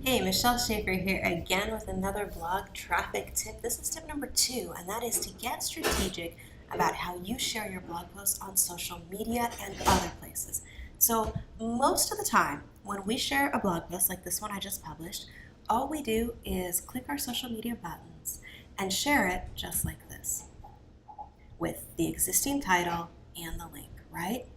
Hey, Michelle Schaefer here again with another blog traffic tip. This is tip number 2, and that is to get strategic about how you share your blog posts on social media and other places. So, most of the time, when we share a blog post like this one I just published, all we do is click our social media buttons and share it just like this with the existing title and the link, right?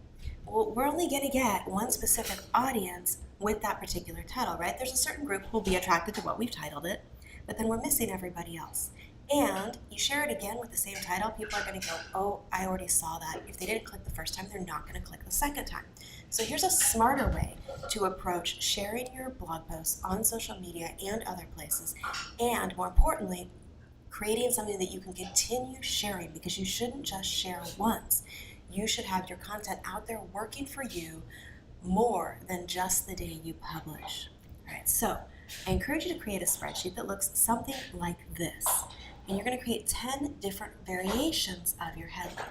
Well, we're only going to get one specific audience with that particular title, right? There's a certain group who will be attracted to what we've titled it, but then we're missing everybody else. And you share it again with the same title, people are going to go, oh, I already saw that. If they didn't click the first time, they're not going to click the second time. So here's a smarter way to approach sharing your blog posts on social media and other places, and more importantly, creating something that you can continue sharing, because you shouldn't just share once. You should have your content out there working for you more than just the day you publish. All right, so I encourage you to create a spreadsheet that looks something like this. And you're going to create 10 different variations of your headline.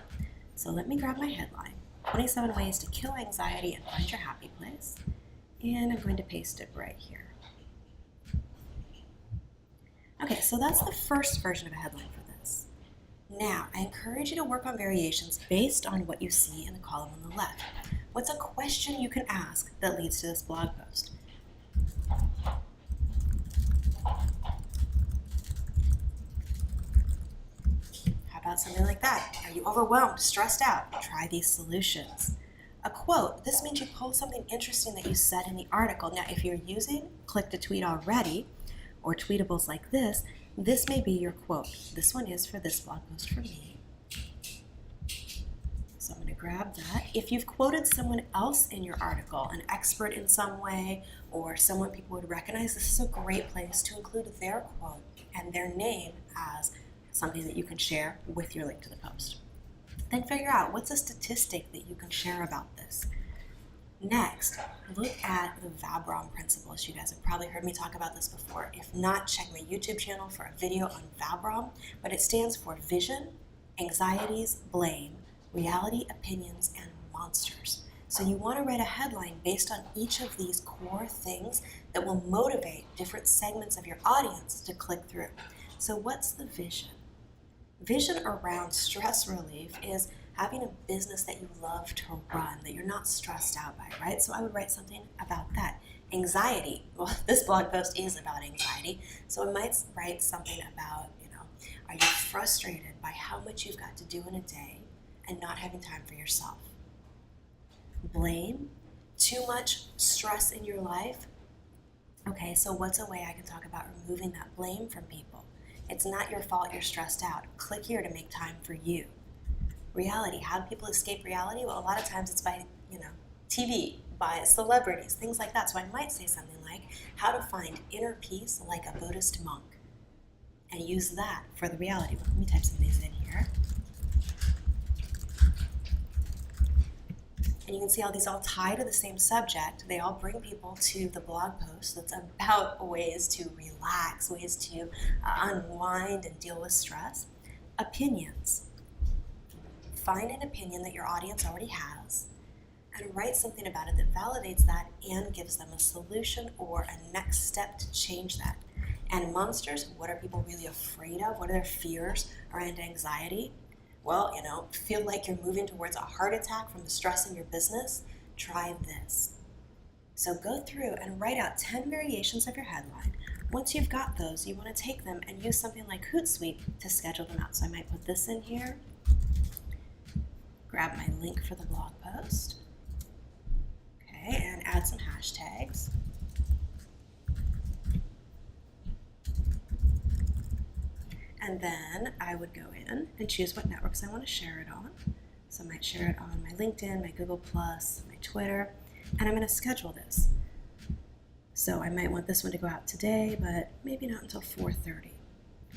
So let me grab my headline, 27 ways to kill anxiety and find your happy place. And I'm going to paste it right here. Okay, so that's the first version of a headline for this. Now, I encourage you to work on variations based on what you see in the column on the left. What's a question you can ask that leads to this blog post? How about something like that? Are you overwhelmed, stressed out? Try these solutions. A quote. This means you pull something interesting that you said in the article. Now, if you're using Click to Tweet already, or tweetables like this may be your quote. This one is for this blog post for me. So I'm going to grab that. If you've quoted someone else in your article, an expert in some way, or someone people would recognize, this is a great place to include their quote and their name as something that you can share with your link to the post. Then figure out what's a statistic that you can share about this. Next, look at the Vabron principles. You guys have probably heard me talk about this before. If not, check my YouTube channel for a video on Vabron, but it stands for vision, anxieties, blame, reality, opinions, and monsters. So you want to write a headline based on each of these core things that will motivate different segments of your audience to click through. So what's the vision? Vision around stress relief is having a business that you love to run, that you're not stressed out by, right? So I would write something about that. Anxiety. Well, this blog post is about anxiety, so I might write something about, are you frustrated by how much you've got to do in a day and not having time for yourself? Blame. Too much stress in your life. Okay, so what's a way I can talk about removing that blame from people? It's not your fault you're stressed out. Click here to make time for you. Reality. How do people escape reality? Well, a lot of times it's by, TV, by celebrities, things like that. So I might say something like, how to find inner peace like a Buddhist monk, and use that for the reality. Well, let me type some of these in here. And you can see how these all tie to the same subject. They all bring people to the blog post that's about ways to relax, ways to unwind and deal with stress. Opinions. Find an opinion that your audience already has and write something about it that validates that and gives them a solution or a next step to change that. And monsters, what are people really afraid of? What are their fears around anxiety? Well, feel like you're moving towards a heart attack from the stress in your business? Try this. So go through and write out 10 variations of your headline. Once you've got those, you want to take them and use something like Hootsuite to schedule them out. So I might put this in here. Grab my link for the blog post, okay, and add some hashtags. And then I would go in and choose what networks I want to share it on. So I might share it on my LinkedIn, my Google+, my Twitter, and I'm going to schedule this. So I might want this one to go out today, but maybe not until 4:30.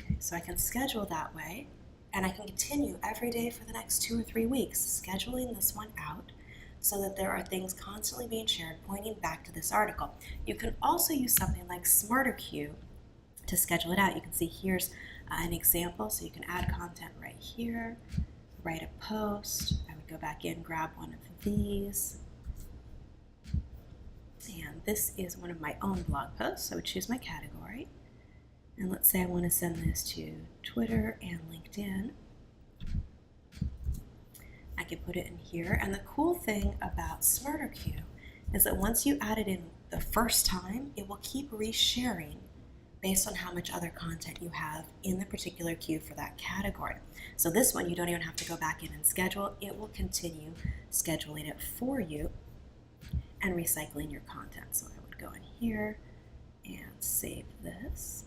Okay, so I can schedule that way. And I can continue every day for the next 2 or 3 weeks, scheduling this one out so that there are things constantly being shared pointing back to this article. You can also use something like SmarterQueue to schedule it out. You can see here's an example, so you can add content right here, write a post. I would go back in, grab one of these, And this is one of my own blog posts. I would choose my category. And let's say I want to send this to Twitter and LinkedIn. I can put it in here. And the cool thing about SmarterQueue is that once you add it in the first time, it will keep resharing based on how much other content you have in the particular queue for that category. So this one, you don't even have to go back in and schedule. It will continue scheduling it for you and recycling your content. So I would go in here and save this.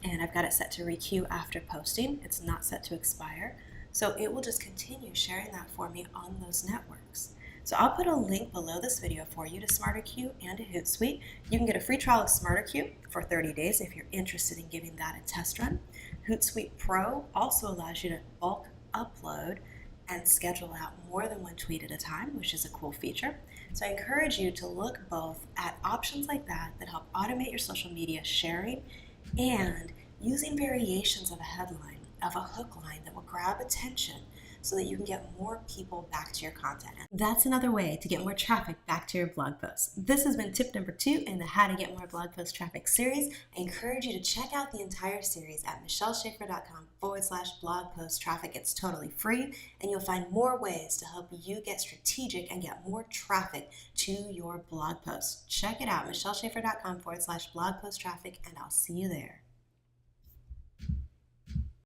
And I've got it set to requeue after posting. It's not set to expire. So it will just continue sharing that for me on those networks. So I'll put a link below this video for you to SmarterQueue and to Hootsuite. You can get a free trial of SmarterQueue for 30 days if you're interested in giving that a test run. Hootsuite Pro also allows you to bulk upload and schedule out more than one tweet at a time, which is a cool feature. So I encourage you to look both at options like that help automate your social media sharing and using variations of a headline, of a hook line that will grab attention so that you can get more people back to your content. And that's another way to get more traffic back to your blog posts. This has been tip number 2 in the How to Get More Blog Post Traffic series. I encourage you to check out the entire series at michelleschaefer.com/blog post traffic. It's totally free, and you'll find more ways to help you get strategic and get more traffic to your blog posts. Check it out, michelleschaefer.com/blog post traffic, and I'll see you there.